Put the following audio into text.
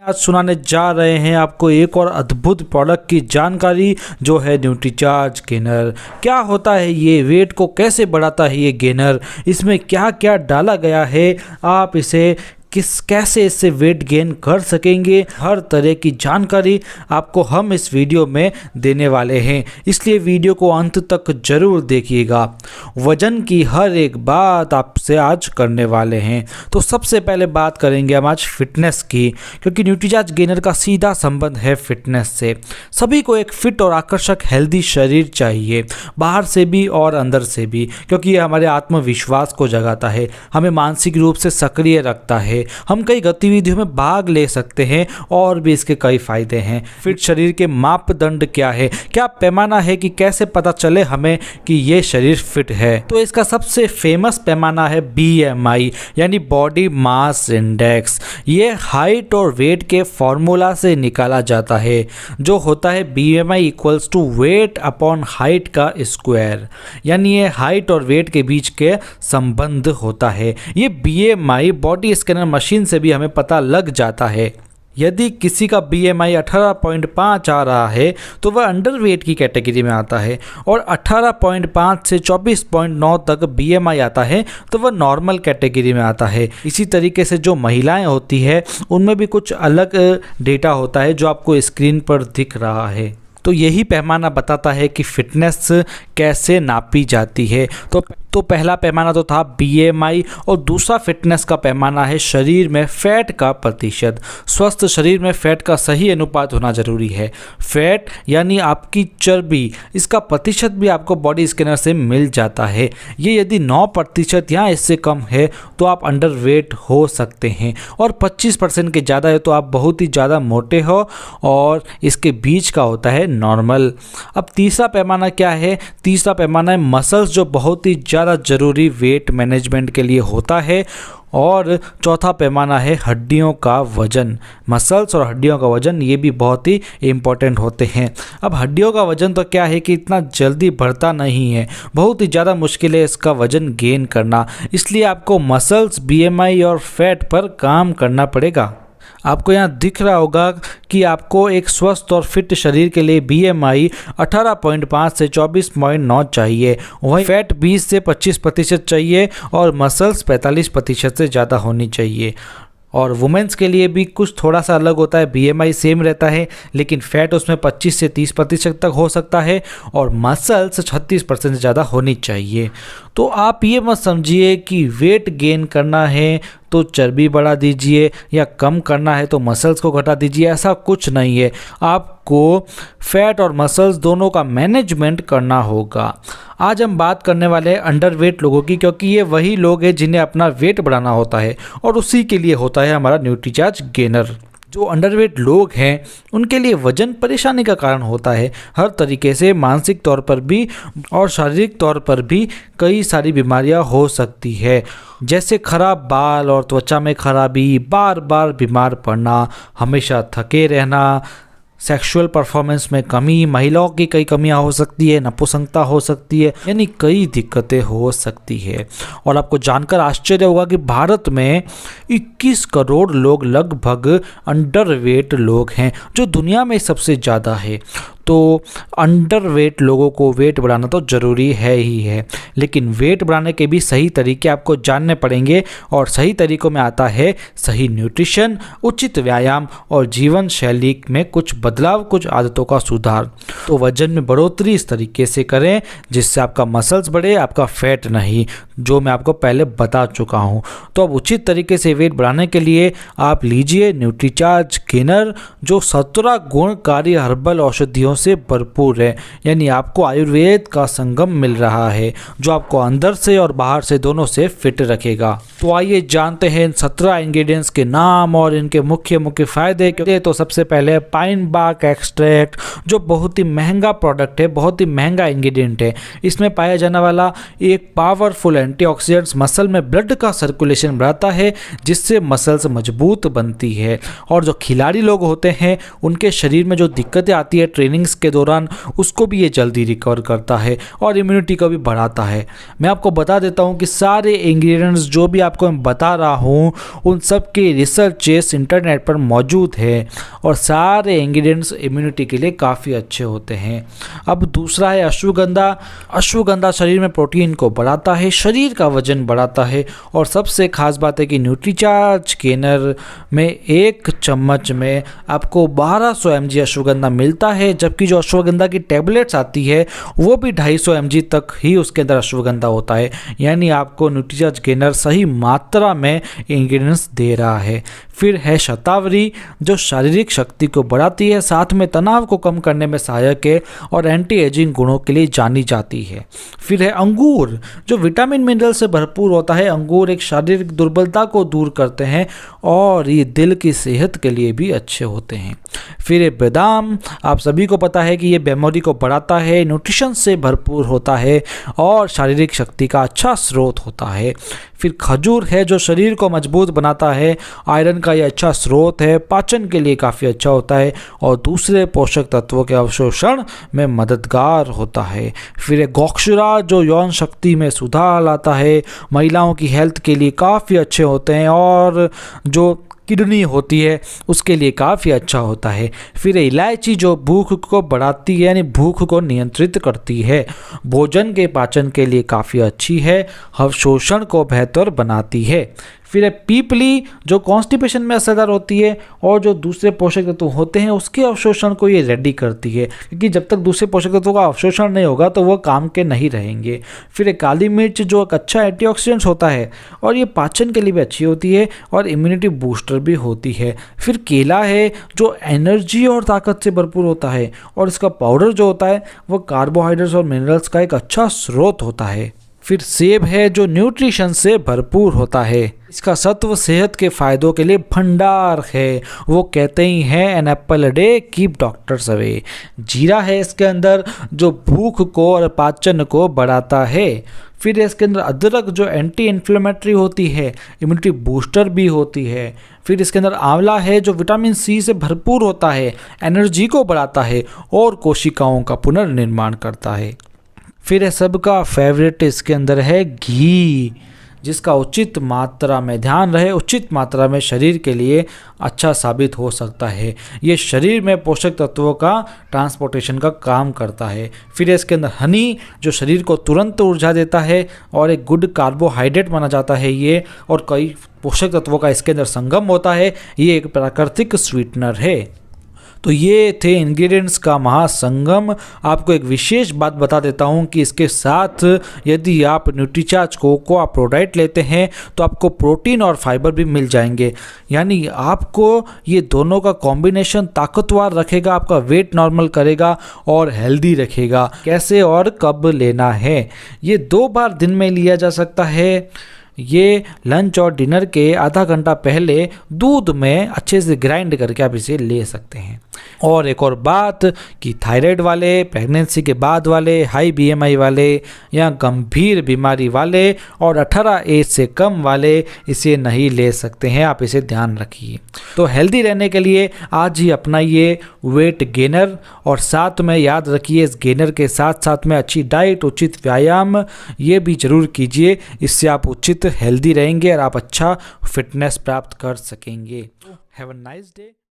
आज सुनाने जा रहे हैं आपको एक और अद्भुत प्रोडक्ट की जानकारी जो है न्यूट्रीचार्ज गेनर। क्या होता है ये, वेट को कैसे बढ़ाता है ये गेनर, इसमें क्या क्या डाला गया है, आप इसे कैसे इससे वेट गेन कर सकेंगे, हर तरह की जानकारी आपको हम इस वीडियो में देने वाले हैं, इसलिए वीडियो को अंत तक जरूर देखिएगा। वजन की हर एक बात आपसे आज करने वाले हैं। तो सबसे पहले बात करेंगे हम आज फिटनेस की, क्योंकि न्यूट्रीचार्ज गेनर का सीधा संबंध है फिटनेस से। सभी को एक फिट और आकर्षक हेल्दी शरीर चाहिए, बाहर से भी और अंदर से भी, क्योंकि ये हमारे आत्मविश्वास को जगाता है, हमें मानसिक रूप से सक्रिय रखता है, हम कई गतिविधियों में भाग ले सकते हैं और भी इसके कई फायदे हैं। फिट शरीर के मापदंड क्या है, क्या पैमाना है कि कैसे पता चले हमें कि ये शरीर फिट है? तो इसका सबसे फेमस पैमाना है BMI यानी बॉडी मास इंडेक्स। ये हाइट और वेट के फॉर्मूला से निकाला जाता है, जो होता है BMI equals to weight upon height का स्क्वायर, यानी ये हाइट और वेट के बीच के संबंध होता है। ये BMI बॉडी स्कैनर मशीन से भी हमें पता लग जाता है। यदि किसी का BMI 18.5 आ रहा है तो वह अंडरवेट की कैटेगरी में आता है, और 18.5 से 24.9 तक BMI आता है तो वह नॉर्मल कैटेगरी में आता है। इसी तरीके से जो महिलाएं होती है उनमें भी कुछ अलग डेटा होता है जो आपको स्क्रीन पर दिख रहा है। तो यही पैमाना बताता है कि फिटनेस कैसे नापी जाती है। तो पहला पैमाना तो था BMI, और दूसरा फिटनेस का पैमाना है शरीर में फैट का प्रतिशत। स्वस्थ शरीर में फैट का सही अनुपात होना जरूरी है। फैट यानी आपकी चर्बी, इसका प्रतिशत भी आपको बॉडी स्कैनर से मिल जाता है। ये यदि 9% या इससे कम है तो आप अंडरवेट हो सकते हैं, और 25% के ज़्यादा है तो आप बहुत ही ज़्यादा मोटे हो, और इसके बीच का होता है नॉर्मल। अब तीसरा पैमाना क्या है? तीसरा पैमाना है मसल्स, जो बहुत ही ज़्यादा जरूरी वेट मैनेजमेंट के लिए होता है। और चौथा पैमाना है हड्डियों का वजन। मसल्स और हड्डियों का वजन ये भी बहुत ही इम्पोर्टेंट होते हैं। अब हड्डियों का वजन तो क्या है कि इतना जल्दी बढ़ता नहीं है, बहुत ही ज़्यादा मुश्किल है इसका वजन गेन करना, इसलिए आपको मसल्स, BMI और फैट पर काम करना पड़ेगा। आपको यहाँ दिख रहा होगा कि आपको एक स्वस्थ और फिट शरीर के लिए BMI 18.5 से 24.9 चाहिए, वहीं फैट 20 से 25% चाहिए, और मसल्स 45% से ज़्यादा होनी चाहिए। और वुमेंस के लिए भी कुछ थोड़ा सा अलग होता है, BMI सेम रहता है लेकिन फैट उसमें 25 से 30% तक हो सकता है, और मसल्स 36% से ज़्यादा होनी चाहिए। तो आप ये मत समझिए कि वेट गेन करना है तो चर्बी बढ़ा दीजिए, या कम करना है तो मसल्स को घटा दीजिए, ऐसा कुछ नहीं है। आपको फैट और मसल्स दोनों का मैनेजमेंट करना होगा। आज हम बात करने वाले हैं अंडरवेट लोगों की, क्योंकि ये वही लोग हैं जिन्हें अपना वेट बढ़ाना होता है, और उसी के लिए होता है हमारा न्यूट्रीचार्ज गेनर। जो अंडरवेट लोग हैं उनके लिए वजन परेशानी का कारण होता है, हर तरीके से, मानसिक तौर पर भी और शारीरिक तौर पर भी कई सारी बीमारियां हो सकती है, जैसे खराब बाल और त्वचा में खराबी, बार बार बीमार पड़ना, हमेशा थके रहना, सेक्सुअल परफॉर्मेंस में कमी, महिलाओं की कई कमियां हो सकती है, नपुंसकता हो सकती है, यानी कई दिक्कतें हो सकती है। और आपको जानकर आश्चर्य होगा कि भारत में 21 करोड़ लोग लगभग अंडरवेट लोग हैं, जो दुनिया में सबसे ज़्यादा है। तो अंडरवेट लोगों को वेट बढ़ाना तो ज़रूरी है ही है, लेकिन वेट बढ़ाने के भी सही तरीके आपको जानने पड़ेंगे, और सही तरीकों में आता है सही न्यूट्रिशन, उचित व्यायाम और जीवन शैली में कुछ बदलाव, कुछ आदतों का सुधार। तो वजन में बढ़ोतरी इस तरीके से करें जिससे आपका मसल्स बढ़े, आपका फैट नहीं, जो मैं आपको पहले बता चुका हूँ। तो अब उचित तरीके से वेट बढ़ाने के लिए आप लीजिए न्यूट्रीचार्ज गेनर, जो 17 गुणकारी हर्बल औषधियों से भरपूर है, यानी आपको आयुर्वेद का संगम मिल रहा है, जो आपको अंदर से और बाहर से दोनों से फिट रखेगा। तो आइए जानते हैं इन 17 इंग्रेडिएंट्स के नाम और इनके मुख्य मुख्य फायदे। तो सबसे पहले पाइन बार्क एक्सट्रैक्ट, जो बहुत ही महंगा प्रोडक्ट है, बहुत ही महंगा इंग्रेडिएंट है। इसमें पाया जाने वाला एक पावरफुल एंटीऑक्सीडेंट्स मसल में ब्लड का सर्कुलेशन बढ़ाता है, जिससे मसल्स मजबूत बनती है। और जो खिलाड़ी लोग होते हैं उनके शरीर में जो दिक्कतें आती है ट्रेनिंग ट्रेनिंग्स के दौरान उसको भी ये जल्दी रिकवर करता है और इम्यूनिटी को भी बढ़ाता है। मैं आपको बता देता हूँ कि सारे इंग्रेडिएंट्स जो भी आपको मैं बता रहा हूँ उन सब के रिसर्चेस इंटरनेट पर मौजूद है और सारे इंग्रेडिएंट्स इम्यूनिटी के लिए काफ़ी अच्छे होते हैं। अब दूसरा है अश्वगंधा। अश्वगंधा शरीर में प्रोटीन को बढ़ाता है, शरीर का वजन बढ़ाता है और सबसे खास बात है कि न्यूट्रीचार्ज गेनर में 1 चम्मच में आपको 1200 mg अश्वगंधा मिलता है, जबकि जो अश्वगंधा की टैबलेट्स आती है वो भी 250 mg तक ही उसके अंदर अश्वगंधा होता है। यानी आपको न्यूट्रीचार्ज गेनर सही मात्रा में इंग्रेडिएंट्स दे रहा है। फिर है शतावरी जो शारीरिक शक्ति को बढ़ाती है, साथ में तनाव को कम करने में सहायक है और एंटी एजिंग गुणों के लिए जानी जाती है। फिर है अंगूर जो विटामिन मिनरल से भरपूर होता है। अंगूर एक शारीरिक दुर्बलता को दूर करते हैं और ये दिल की सेहत के लिए भी अच्छे होते हैं। फिर है बादाम। आप सभी को पता है कि ये मेमोरी को बढ़ाता है, न्यूट्रिशन से भरपूर होता है और शारीरिक शक्ति का अच्छा स्रोत होता है। फिर खजूर है जो शरीर को मजबूत बनाता है, आयरन का ये अच्छा स्रोत है, पाचन के लिए काफ़ी अच्छा होता है और दूसरे पोषक तत्वों के अवशोषण में मददगार होता है। फिर है गोक्षुरा जो यौन शक्ति में सुधार लाता है, महिलाओं की हेल्थ के लिए काफ़ी अच्छे होते हैं और जो किडनी होती है उसके लिए काफ़ी अच्छा होता है। फिर इलायची जो भूख को बढ़ाती है यानी भूख को नियंत्रित करती है, भोजन के पाचन के लिए काफ़ी अच्छी है, अवशोषण को बेहतर बनाती है। फिर है पीपली जो कॉन्स्टिपेशन में असरदार होती है और जो दूसरे पोषक तत्व होते हैं उसके अवशोषण को ये रेडी करती है, क्योंकि जब तक दूसरे पोषक तत्वों का अवशोषण नहीं होगा तो वह काम के नहीं रहेंगे। फिर है काली मिर्च जो एक अच्छा एंटीऑक्सीडेंट होता है और ये पाचन के लिए भी अच्छी होती है और इम्यूनिटी बूस्टर भी होती है। फिर केला है जो एनर्जी और ताकत से भरपूर होता है और इसका पाउडर जो होता है वह कार्बोहाइड्रेट्स और मिनरल्स का एक अच्छा स्रोत होता है। फिर सेब है जो न्यूट्रिशन से भरपूर होता है, इसका सत्व सेहत के फायदों के लिए भंडार है। वो कहते ही हैं an apple a day keep doctors away. जीरा है इसके अंदर जो भूख को और पाचन को बढ़ाता है। फिर इसके अंदर अदरक जो एंटी इन्फ्लेमेटरी होती है, इम्यूनिटी बूस्टर भी होती है। फिर इसके अंदर आंवला है जो विटामिन सी से भरपूर होता है, एनर्जी को बढ़ाता है और कोशिकाओं का पुनर्निर्माण करता है। फिर सबका फेवरेट इसके अंदर है घी, जिसका उचित मात्रा में ध्यान रहे, उचित मात्रा में शरीर के लिए अच्छा साबित हो सकता है। ये शरीर में पोषक तत्वों का ट्रांसपोर्टेशन का काम करता है। फिर इसके अंदर हनी जो शरीर को तुरंत ऊर्जा देता है और एक गुड कार्बोहाइड्रेट माना जाता है ये, और कई पोषक तत्वों का इसके अंदर संगम होता है। ये एक प्राकृतिक स्वीटनर है। तो ये थे इंग्रेडिएंट्स का महासंगम। आपको एक विशेष बात बता देता हूँ कि इसके साथ यदि आप न्यूट्रीचार्ज कोकोआ प्रोडाइट लेते हैं तो आपको प्रोटीन और फाइबर भी मिल जाएंगे, यानी आपको ये दोनों का कॉम्बिनेशन ताकतवर रखेगा, आपका वेट नॉर्मल करेगा और हेल्दी रखेगा। कैसे और कब लेना है? ये 2 बार दिन में लिया जा सकता है। ये लंच और डिनर के आधा घंटा पहले दूध में अच्छे से ग्राइंड करके आप इसे ले सकते हैं। और एक और बात कि थायराइड वाले, प्रेगनेंसी के बाद वाले, हाई बीएमआई वाले या गंभीर बीमारी वाले और 18 एज से कम वाले इसे नहीं ले सकते हैं, आप इसे ध्यान रखिए। तो हेल्दी रहने के लिए आज ही अपनाइए वेट गेनर, और साथ में याद रखिए इस गेनर के साथ साथ में अच्छी डाइट, उचित व्यायाम ये भी जरूर कीजिए। इससे आप उचित हेल्दी रहेंगे और आप अच्छा फिटनेस प्राप्त कर सकेंगे। Have a nice day.